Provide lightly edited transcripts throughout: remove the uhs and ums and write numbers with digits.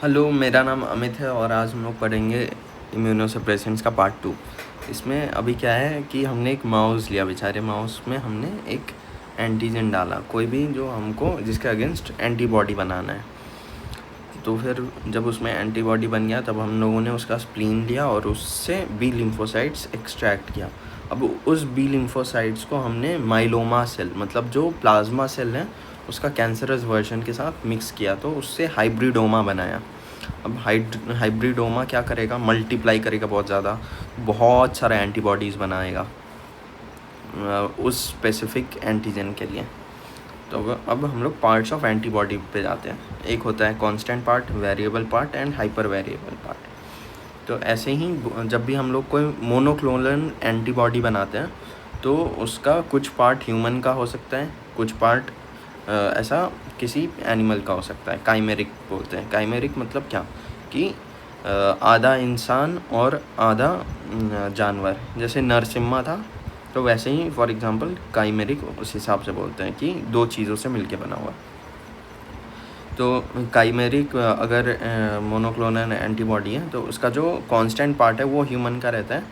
Hello, मेरा नाम अमित है और आज हम लोग पढ़ेंगे इम्यूनोसप्रेसेंट्स का पार्ट 2। इसमें अभी क्या है कि हमने एक माउस लिया, बेचारे माउस में हमने एक एंटीजन डाला, कोई भी जो हमको जिसके अगेंस्ट एंटीबॉडी बनाना है। तो फिर जब उसमें एंटीबॉडी बन गया तब हम लोगों ने उसका स्प्लीन लिया और उससे बी लिम्फोसाइट्स एक्सट्रैक्ट किया। अब उस बी लिम्फोसाइट्स को हमने माइलोमा सेल, मतलब जो प्लाज्मा सेल है, उसका कैंसरस वर्जन के साथ मिक्स किया, तो उससे हाइब्रिडोमा बनाया। अब हाइब्रिडोमा क्या करेगा, मल्टीप्लाई करेगा बहुत सारा एंटीबॉडीज़ बनाएगा उस स्पेसिफिक एंटीजन के लिए। तो अब हम लोग पार्ट्स ऑफ एंटीबॉडी पे जाते हैं। एक होता है constant part, variable part and hyper variable part. तो ऐसे ही जब भी हम लोग कोई मोनोक्लोनल एंटीबॉडी बनाते हैं तो उसका कुछ पार्ट ह्यूमन का हो सकता है, कुछ पार्ट ऐसा किसी एनिमल का हो सकता है। काइमेरिक बोलते हैं। काइमेरिक मतलब क्या कि आधा इंसान और आधा जानवर, जैसे नरसिम्हा था तो वैसे ही फॉर एग्जांपल काइमेरिक उस हिसाब से बोलते हैं कि दो चीज़ों से मिलके बना हुआ। तो काइमेरिक अगर मोनोक्लोनल एंटीबॉडी है तो उसका जो कांस्टेंट पार्ट है वो ह्यूमन का रहता है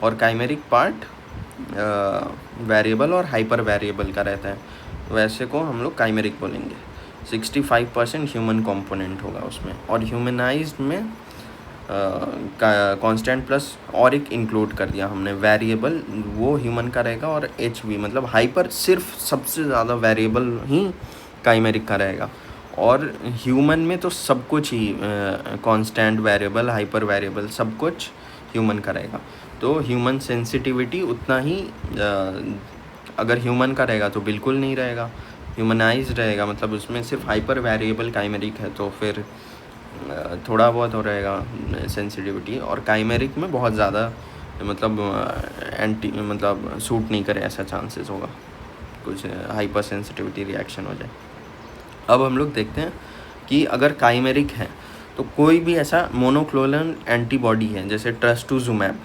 और काइमेरिक पार्ट वेरिएबल और हाइपर वेरिएबल का रहता है। वैसे को हम लोग काइमेरिक बोलेंगे। 65% ह्यूमन कंपोनेंट होगा उसमें, और ह्यूमनाइज्ड में कांस्टेंट प्लस और एक इंक्लूड कर दिया हमने वेरिएबल, वो ह्यूमन का रहेगा, और HV मतलब हाइपर सिर्फ सबसे ज़्यादा वेरिएबल ही काइमेरिक का रहेगा। और ह्यूमन में तो सब कुछ ही कांस्टेंट, वेरिएबल, हाइपर वेरिएबल सब कुछ ह्यूमन का रहेगा। तो ह्यूमन सेंसिटिविटी उतना ही अगर ह्यूमन का रहेगा तो बिल्कुल नहीं रहेगा, ह्यूमनाइज रहेगा, मतलब उसमें सिर्फ हाइपर वेरिएबल काइमेरिक है तो फिर थोड़ा बहुत हो रहेगा सेंसिटिविटी, और काइमेरिक में बहुत ज़्यादा मतलब मतलब सूट नहीं करे ऐसा चांसेस होगा, कुछ हाइपर सेंसिटिविटी रिएक्शन हो जाए। अब हम लोग देखते हैं कि अगर काइमेरिक है तो कोई भी ऐसा मोनोक्लोनल एंटीबॉडी है, जैसे ट्रस्टुजुमैब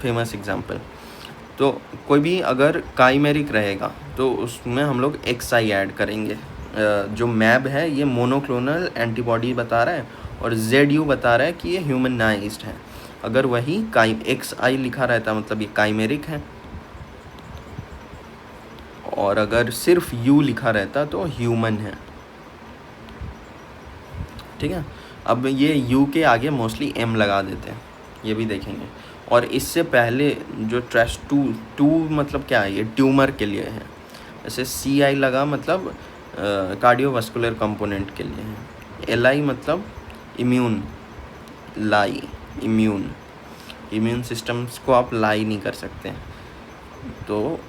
फेमस एग्जांपल, तो कोई भी अगर काइमेरिक रहेगा तो उसमें हम लोग XI ऐड करेंगे। जो मैब है ये मोनोक्लोनल एंटीबॉडी बता रहा है और ZU बता रहा है कि ये ह्यूमनाइज्ड है। अगर वही XI लिखा रहता मतलब ये काइमेरिक है, और अगर सिर्फ U लिखा रहता तो ह्यूमन है। ठीक है। अब ये U के आगे मोस्टली M लगा देते हैं, ये भी देखेंगे। और इससे पहले जो ट्रस्ट टू मतलब क्या है, ये ट्यूमर के लिए है। जैसे CI लगा मतलब कार्डियोवास्कुलर कंपोनेंट के लिए है। LI मतलब इम्यून, लाई इम्यून सिस्टम्स को आप लाई नहीं कर सकते, तो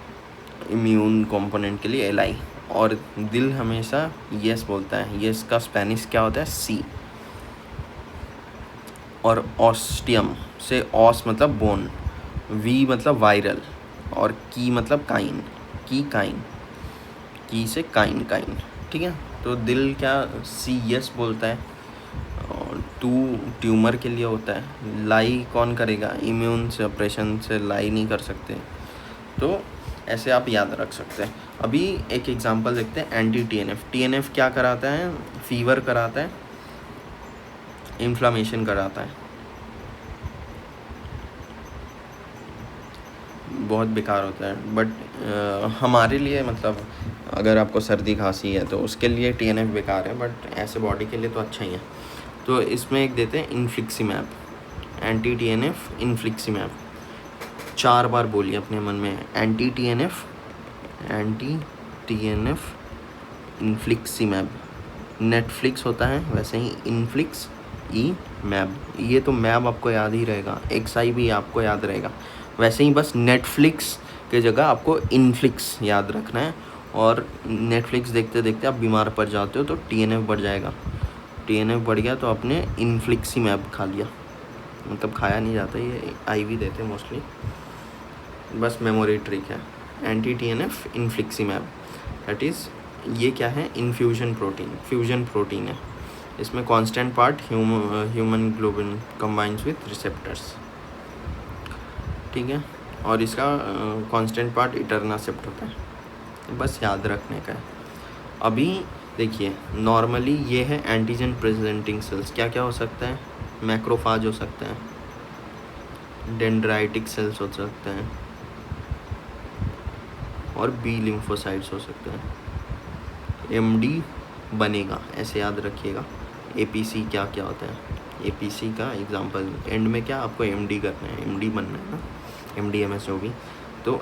इम्यून कंपोनेंट के लिए LI। और दिल हमेशा यस बोलता है, यस का स्पेनिश क्या होता है, C। और ऑस्टियम से ऑस मतलब बोन, V मतलब वायरल, और की मतलब काइन, की से काइन। ठीक है। तो दिल क्या CS बोलता है, और ट्यूमर के लिए होता है। लाई कौन करेगा, इम्यून सप्रेशन से लाई नहीं कर सकते। तो ऐसे आप याद रख सकते हैं। अभी एक एग्जांपल देखते हैं, एंटी TNF क्या कराता है, फीवर कराता है, इन्फ्लामेशन कराता है, बहुत बेकार होता है। बट हमारे लिए मतलब अगर आपको सर्दी खांसी है तो उसके लिए TNF बेकार है, बट ऐसे बॉडी के लिए तो अच्छा ही है। तो इसमें एक देते हैं इन्फ्लिक्सिमैब, एंटी TNF इन्फ्लिक्सिमैब। 4 बार बोलिए अपने मन में, एंटी TNF इन्फ्लिक्सिमैब। नेटफ्लिक्स होता है वैसे ही इन्फ्लिक्स ई मैब, ये तो मैब आपको याद ही रहेगा, XI भी आपको याद रहेगा। वैसे ही बस नेटफ्लिक्स के जगह आपको इन्फ्लिक्स याद रखना है, और नेटफ्लिक्स देखते देखते आप बीमार पड़ जाते हो तो TNF बढ़ जाएगा। TNF बढ़ गया तो आपने इन्फ्लिक्सिमैब खा लिया, मतलब खाया नहीं जाता, ये IV देते हैं मोस्टली, बस मेमोरी ट्रिक है। Anti TNF infliximab, that is ये क्या है, फ्यूजन प्रोटीन है। इसमें constant part human globin combines with receptors. ठीक है। और इसका कांस्टेंट पार्ट इटरनासेप्ट होता है, बस याद रखने का है। अभी देखिए नॉर्मली ये है एंटीजन प्रेजेंटिंग सेल्स। क्या क्या हो सकता है? मैक्रोफाज हो सकते हैं, डेंड्राइटिक सेल्स हो सकते हैं और बी लिम्फोसाइट्स हो सकते हैं। एमडी बनेगा, ऐसे याद रखिएगा। एपीसी क्या क्या होता है? एपीसी का एग्जांपल एंड में क्या आपको एमडी करना है, एमडी बनना है ना, एमडीएमएस जो भी। तो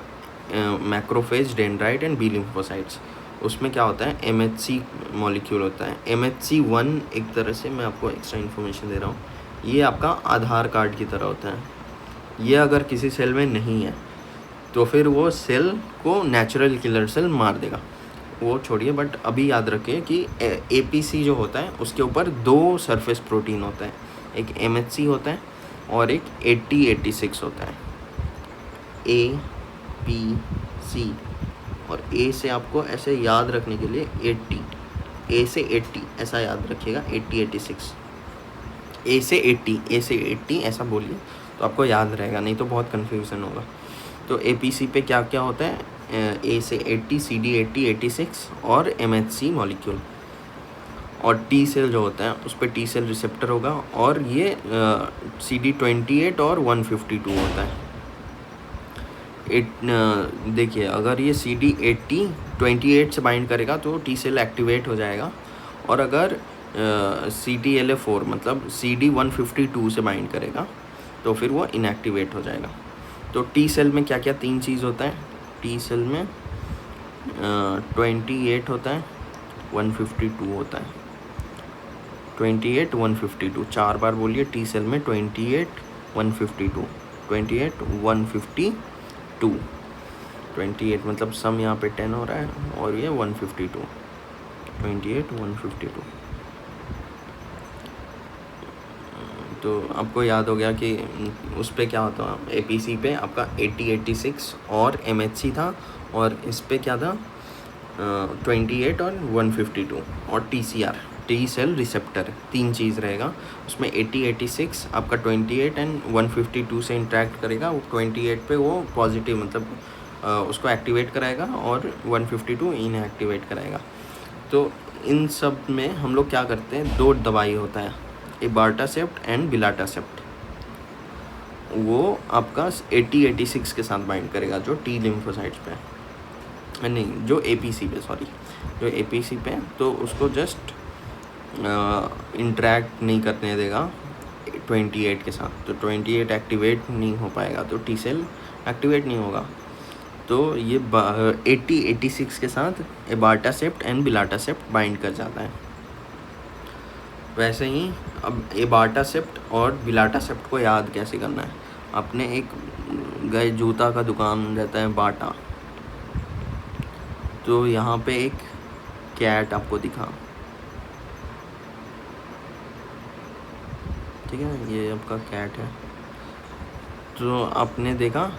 macrophage, dendrite and B lymphocytes, उसमें क्या होता है? एमएचसी मॉलिक्यूल होता है। MHC1 एक तरह से, मैं आपको एक्स्ट्रा इन्फॉर्मेशन दे रहा हूँ, ये आपका आधार कार्ड की तरह होता है। ये अगर किसी सेल में नहीं है तो फिर वो सेल को नेचुरल किलर सेल मार देगा, वो छोड़िए। बट अभी याद रखिए कि APC जो होता है उसके ऊपर 2 सरफेस प्रोटीन होता है, एक MHC होता है और एक 8086 होता है। APC और A से आपको ऐसे याद रखने के लिए 80, A से 80 ऐसा याद रखिएगा, 8086, A से 80 ऐसा बोलिए तो आपको याद रहेगा, नहीं तो बहुत कन्फ्यूज़न होगा। तो APC पे क्या क्या होता है? A से 80, CD 80, 86 और MHC मॉलिक्यूल। और T सेल जो होता है उस पर T सेल रिसेप्टर होगा और ये CD28 और 152 होता है। देखिए अगर ये CD28 से बाइंड करेगा तो T सेल एक्टिवेट हो जाएगा, और अगर CTLA4 मतलब CD152 से बाइंड करेगा तो फिर वो इनएक्टिवेट हो जाएगा। तो T सेल में क्या क्या 3 चीज़ होता है? T सेल में 28 होता है, 152 होता है। 28 152 4 बार बोलिए। T सेल में 28 152, 28 152, 28 मतलब सम यहाँ पे 10 हो रहा है और ये 152, 28 152। तो आपको याद हो गया कि उस पे क्या होता है? APC पे आपका 8086 और MHC था, और इस पे क्या था? 28 और 152 और TCR, T सेल रिसेप्टर, 3 चीज़ रहेगा उसमें। 8086 आपका 28 एंड 152 से इंटरेक्ट करेगा, वो 28 पे वो पॉजिटिव मतलब उसको एक्टिवेट कराएगा और 152 इनएक्टिवेट कराएगा। तो इन सब में हम लोग क्या करते हैं? 2 दवाई होता है, एबार्टासेप्ट एंड बिलाटासेप्ट। वो आपका 8086 के साथ बाइंड करेगा जो T लिम्फोसाइट्स पे है, नहीं जो APC पे, सॉरी जो APC पे है, तो उसको जस्ट इंटरेक्ट नहीं करने देगा 28 के साथ, तो 28 एक्टिवेट नहीं हो पाएगा, तो T सेल एक्टिवेट नहीं होगा। तो ये 8086 के साथ एबार्टासेप्ट एंड बिलाटासेप्ट बाइंड कर जाता है। वैसे ही अब एबार्टासेप्ट और बिलाटासेप्ट को याद कैसे करना है? अपने एक गए जूता का दुकान रहता है बाटा, तो यहाँ पे एक कैट आपको दिखा, ठीक है, ये आपका कैट है। तो आपने देखा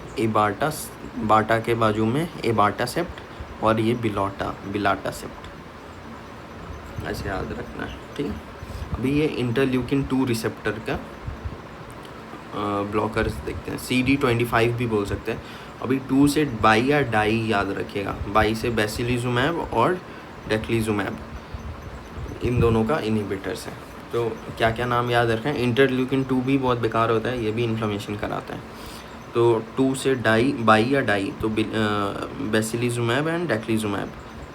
बाटा के बाजू में एबार्टासेप्ट और ये बिलाटासेप्ट, ऐसे याद रखना है, ठीक है। अभी ये इंटरल्यूकिन 2 रिसेप्टर का ब्लॉकर्स देखते हैं, CD25 भी बोल सकते हैं। अभी 2 से बाई या डाई याद रखिएगा, बाई से बेसिलिजुमैब और डेक्लिजुमैब, इन दोनों का इनहिबिटर्स है। तो क्या क्या नाम याद रखें? इंटरल्यूकिन 2 भी बहुत बेकार होता है, ये भी इन्फ्लेमेशन कराता है। तो 2 से बाई या डाई, तो बेसिलिजुमैब एंड डेक्लिजुमैब,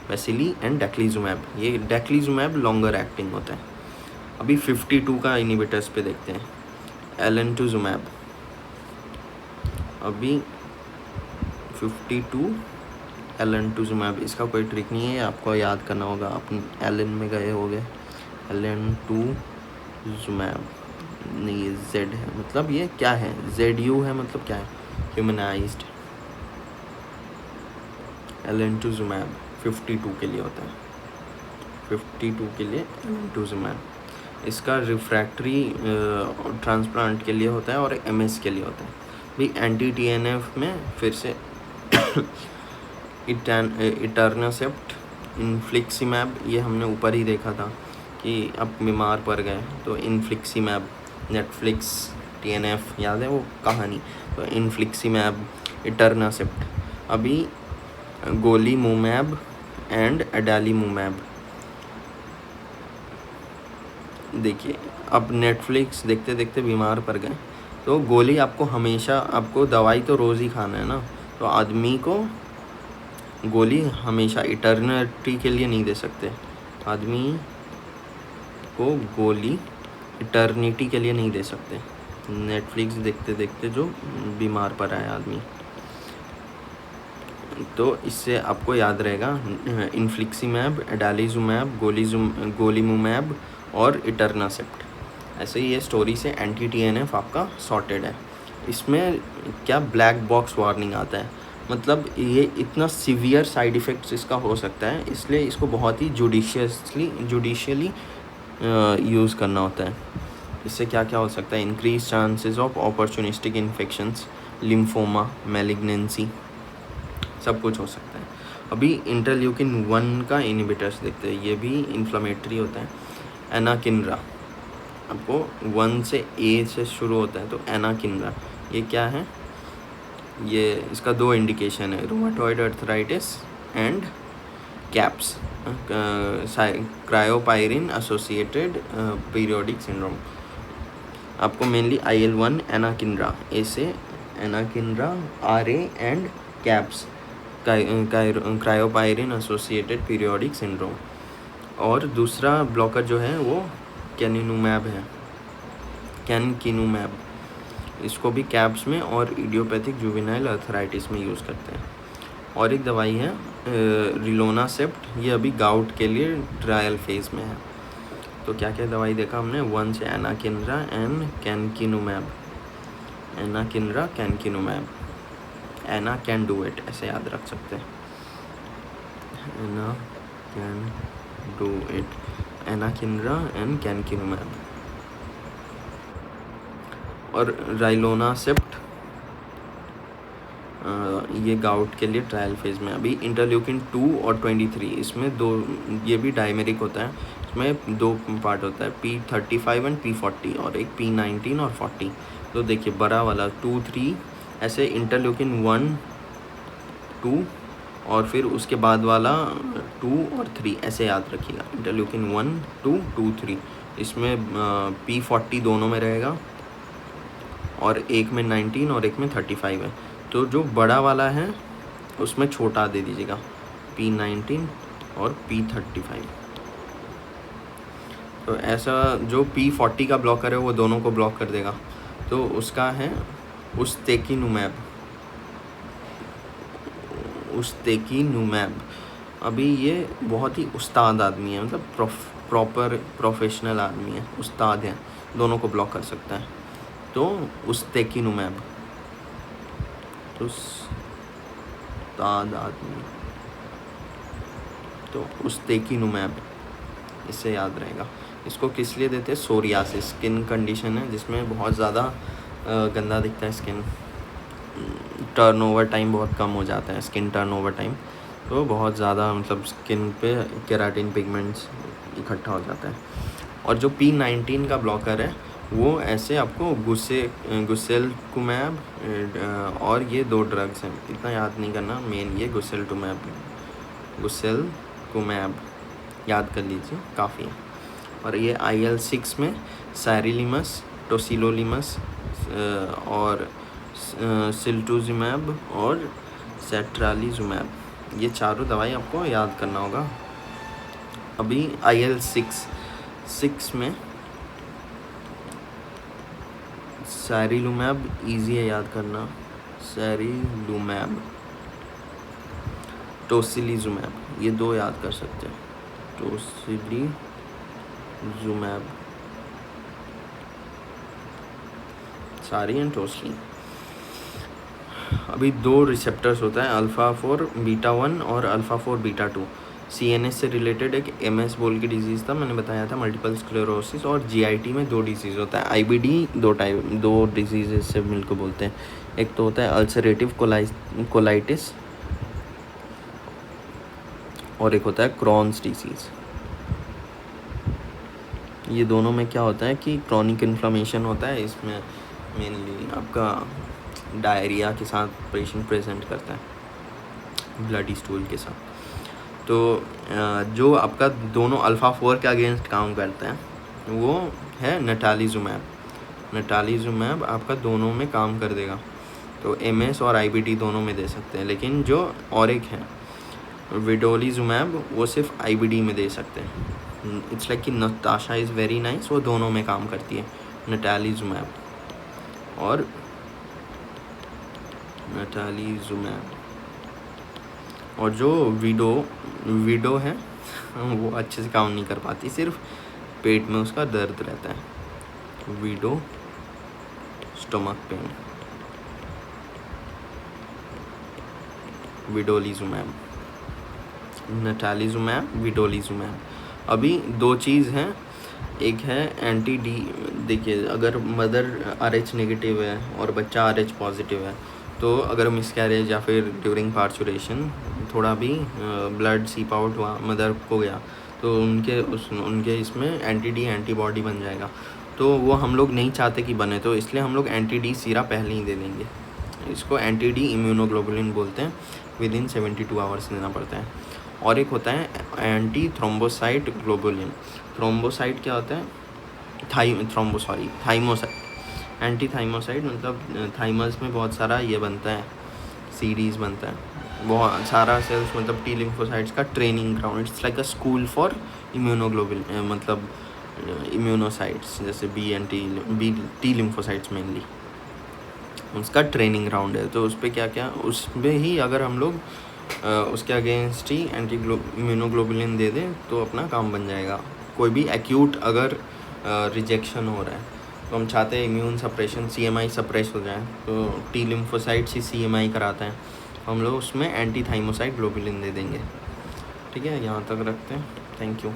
बेसिली एंड डेक्लिजुमैब। ये डेक्लिजुमैब लॉन्गर एक्टिंग होता है। अभी 52 का इनहिबिटर्स पे देखते हैं, एलेंटुजुमैब। अभी 52 एलेंटुजुमैब, इसका कोई ट्रिक नहीं है, आपको याद करना होगा। अपन एलन में गए होगे, एलेंटुजुमैब नहीं, ये Z है, मतलब ये क्या है? ZU है, मतलब क्या है? ह्यूमनाइज्ड। एलेंटुजुमैब 52 के लिए होता है, 52 के लिए एलेंटुजुमैब। इसका रिफ्रैक्टरी ट्रांसप्लांट के लिए होता है और MS के लिए होता है। भी anti-TNF में फिर से इटर्नासेप्ट, इन्फ्लिक्सिमैब, ये हमने ऊपर ही देखा था कि अब बीमार पड़ गए तो इन्फ्लिक्सिमैब, नेटफ्लिक्स TNF याद है वो कहानी, तो इन्फ्लिक्सिमैब, इटर्नासेप्ट। अभी गोलीमुमैब एंड एडालीमुमैब, देखिए, अब नेटफ्लिक्स देखते देखते बीमार पड़ गए, तो गोली आपको हमेशा, आपको दवाई तो रोज़ ही खाना है ना, तो आदमी को गोली हमेशा इटर्निटी के लिए नहीं दे सकते। आदमी को गोली इटर्निटी के लिए नहीं दे सकते। नेटफ्लिक्स देखते देखते जो बीमार पड़ा है आदमी, तो इससे आपको याद रहेगा इन्फ्लिक्सीमैब, एडालीजुमैब, गोलीमुमैब और इटर्नासेप्ट। ऐसे ही ये स्टोरी से एंटी TNF आपका सॉर्टेड है। इसमें क्या ब्लैक बॉक्स वार्निंग आता है, मतलब ये इतना सीवियर साइड इफ़ेक्ट्स इसका हो सकता है, इसलिए इसको बहुत ही जुडिशियली यूज़ करना होता है। इससे क्या क्या हो सकता है, increase chances of opportunistic infections, lymphoma, malignancy, सब कुछ हो सकता है। अभी इंटरल्यूकिन 1 का इनिबिटर्स देखते हैं, ये भी इन्फ्लेमेटरी होता है। एनाकिनरा, आपको 1 से A से शुरू होता है, तो एनाकिनरा ये क्या है, ये इसका 2 इंडिकेशन है, rheumatoid arthritis and CAPS, cryopyrin associated periodic syndrome. आपको मेनली IL-1 एनाकिनरा, ए से anakinra, RA and CAPS, cryopyrin associated periodic syndrome. और दूसरा ब्लॉकर जो है वो कैनिनुमैब है, कैनकिनुमैब, इसको भी कैप्स में और इडियोपैथिक जुवेनाइल अर्थराइटिस में यूज़ करते हैं। और एक दवाई है रिलोनासेप्ट, ये अभी गाउट के लिए ट्रायल फेज़ में है। तो क्या क्या दवाई देखा हमने, 1 से anakinra and canakinumab, anakinra canakinumab, ana can do it, ऐसे याद रख सकते हैं, ana can do it, anakinra and canakinumab. और राइलोनासेप्ट ये गाउट के लिए ट्रायल फेज़ में। अभी इंटरल्यूकिन 2 और 23, इसमें 2, ये भी डायमेरिक होता है, इसमें 2 पार्ट होता है, P35 एंड P40, और एक P19 और 40। तो देखिए बड़ा वाला 2, 3, ऐसे इंटरल्यूकिन 1, 2 और फिर उसके बाद वाला 2 और 3, ऐसे याद रखिएगा, इंटरल्यूकिन 1, 2, 2, 3। इसमें P40 दोनों में रहेगा, और एक में 19 और एक में 35 है। तो जो बड़ा वाला है उसमें छोटा दे दीजिएगा, P19 और P35। तो ऐसा जो P40 का ब्लॉकर है वो दोनों को ब्लॉक कर देगा, तो उसका है उस्तेकीनुमैब। अभी ये बहुत ही उस्ताद आदमी है, मतलब प्रॉपर प्रोफेशनल आदमी है, उस्ताद है, दोनों को ब्लॉक कर सकता है। तो उस्तेकीनुमैब, उस्ताद आदमी, तो उस्तेकीनुमैब, इससे याद रहेगा। इसको किस लिए देते हैं, सोरियासिस, स्किन कंडीशन है जिसमें बहुत ज़्यादा गंदा दिखता है स्किन, टर्नओवर टाइम बहुत कम हो जाता है, स्किन टर्नओवर टाइम, तो बहुत ज़्यादा मतलब स्किन पे केराटिन पिगमेंट्स इकट्ठा हो जाता है। और जो P19 का ब्लॉकर है वो ऐसे आपको गुसेलटुमैब, और ये 2 ड्रग्स हैं, इतना याद नहीं करना, मेन ये गुसेलटुमैब याद कर लीजिए, काफ़ी है। और ये IL-6 में सैरिलिमस, टोसिलोलिमस और सिल्टुजिमैब और सेट्रालिजुमैब, ये चारों दवाई आपको याद करना होगा। अभी IL-6 में सैरिलुमैब इजी है याद करना, सैरिलुमैब, टोसिलिजुमैब, ये 2 याद कर सकते हैं, टोसिलिजुमैब, सारी एंड टोसली। अभी 2 रिसेप्टर्स होता है, अल्फ़ा-4 बीटा-1 और अल्फ़ा-4 बीटा-2। CNS से रिलेटेड एक MS बोल की डिजीज़ था, मैंने बताया था, मल्टीपल स्क्लेरोसिस, और GIT में 2 डिजीज़ होता है। IBD 2 डिजीज़ से मिलकर बोलते हैं, एक तो होता है अल्सरेटिव कोलाइटिस और एक होता है क्रॉन्स डिजीज़। ये दोनों में क्या होता है कि क्रॉनिक इन्फ्लेमेशन होता है, इसमें मेनली आपका डायरिया के साथ पेशेंट प्रेजेंट करता है, ब्लडी स्टूल के साथ। तो जो आपका दोनों अल्फ़ा-4 के अगेंस्ट काम करता है, वो है नटालिजुमैब। नटालिजुमैब आपका दोनों में काम कर देगा, तो MS और IBD दोनों में दे सकते हैं। लेकिन जो और एक है विडोलिजुमैब, वो सिर्फ IBD में दे सकते हैं। इट्स लाइक कि नताशा इज़ वेरी नाइस, वो दोनों में काम करती है, नटालिजुमैब और नटालिजुमैब। और जो विडो है वो अच्छे से काम नहीं कर पाती, सिर्फ पेट में उसका दर्द रहता है। Widow stomach pain, vedolizumab, natalizumab, vedolizumab. अभी 2 चीज़ हैं, एक है एंटी डी। देखिए, अगर मदर RH नेगेटिव है और बच्चा RH पॉजिटिव है, तो अगर मिसकैरेज या फिर ड्यूरिंग पार्चुरेशन थोड़ा भी ब्लड सीप आउट हुआ, मदर को गया, तो उनके इसमें एंटी-डी एंटीबॉडी बन जाएगा। तो वो हम लोग नहीं चाहते कि बने, तो इसलिए हम लोग एंटी-डी सीरा पहले ही दे देंगे। इसको एंटी-डी इम्यूनोग्लोबुलिन बोलते हैं, विदिन 72 आवर्स देना पड़ता है। और एक होता है एंटी थ्रोम्बोसाइट ग्लोबुलिन। थ्रोम्बोसाइट क्या होता है? थाइमोसाइट। एंटी थाइमोसाइट मतलब थाइमस में बहुत सारा ये बनता है, सीरीज बनता है, बहुत सारा सेल्स, मतलब T लिम्फोसाइट्स का training ground. It's like a school for immunoglobulin, मतलब इम्यूनोसाइट्स, जैसे T लिम्फोसाइट्स मेनली उसका ट्रेनिंग ग्राउंड है। तो उस पर क्या क्या, उसमें ही अगर हम लोग उसके अगेंस्ट ही इम्यूनोग्लोबुलिन दे दें तो अपना काम बन जाएगा। कोई भी एक्यूट अगर रिजेक्शन हो रहा है, तो हम चाहते हैं इम्यून सप्रेशन, CMI सप्रेस हो जाए, तो T लिम्फोसाइट्स ही CMI कराता है, हम लोग उसमें एंटी थाइमोसाइट ग्लोबुलिन दे देंगे। ठीक है, यहाँ तक रखते हैं। Thank you.